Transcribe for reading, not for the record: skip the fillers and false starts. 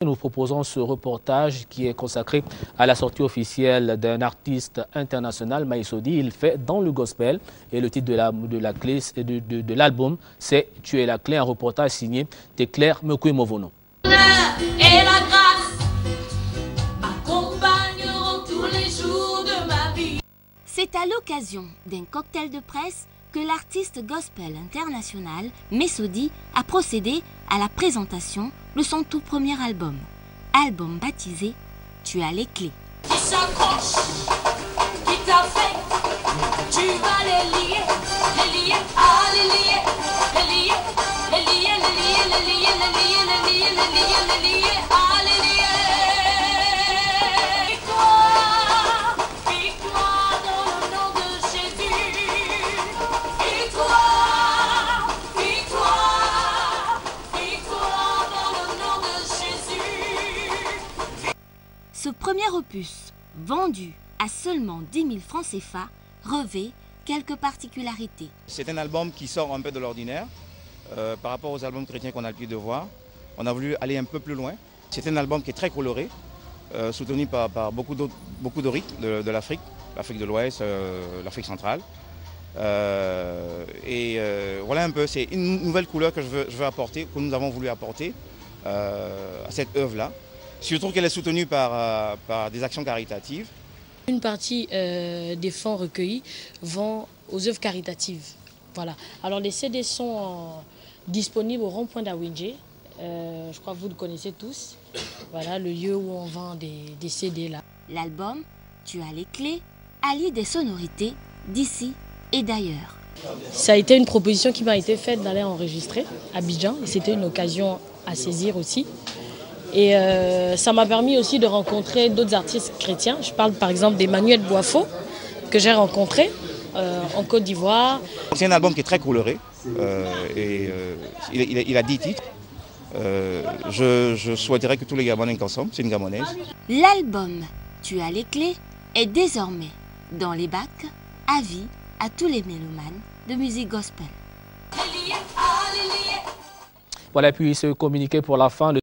Nous proposons ce reportage qui est consacré à la sortie officielle d'un artiste international, Maïsodi. Il fait dans le gospel et le titre de l'album, c'est « Tu es la clé », un reportage signé Teclair Mekoué-Movono. Et la grâce m'accompagneront tous les jours de ma vie. C'est à l'occasion d'un cocktail de presse que l'artiste gospel international Maïsodi a procédé à la présentation de son tout premier album baptisé « Tu as les clés ». Qui s'accroche, qui t'a fait, tu vas les lier, ah les lier, les lier, les lier, les lier, les lier, les lier, les lier, les lier, les lier, ah les lier. Victoire, victoire dans le nom de Jésus. Victoire, victoire, victoire dans le nom de Jésus. Ce premier opus, vendu à seulement 10 000 francs CFA, revêt quelques particularités. C'est un album qui sort un peu de l'ordinaire par rapport aux albums chrétiens qu'on a l'habitude de voir. On a voulu aller un peu plus loin. C'est un album qui est très coloré, soutenu par beaucoup de rythmes de l'Afrique, l'Afrique de l'Ouest, l'Afrique centrale. Voilà un peu, c'est une nouvelle couleur que je veux apporter, que nous avons voulu apporter à cette œuvre-là. Surtout qu'elle est soutenue par des actions caritatives. Une partie des fonds recueillis vont aux œuvres caritatives. Voilà. Alors les CD sont disponibles au rond-point d'Awinje. Je crois que vous le connaissez tous. Voilà le lieu où on vend des CD là. L'album « Tu as les clés » allie des sonorités d'ici et d'ailleurs. Ça a été une proposition qui m'a été faite d'aller enregistrer à Abidjan. Et c'était une occasion à saisir aussi. Et ça m'a permis aussi de rencontrer d'autres artistes chrétiens. Je parle par exemple d'Emmanuel Boifo, que j'ai rencontré en Côte d'Ivoire. C'est un album qui est très coloré, il a 10 titres. Je souhaiterais que tous les Gabonais consomment, c'est une gabonaise. L'album « Tu as les clés » est désormais dans les bacs, avis à tous les mélomanes de musique gospel. Voilà, puis ce communiqué pour la fin.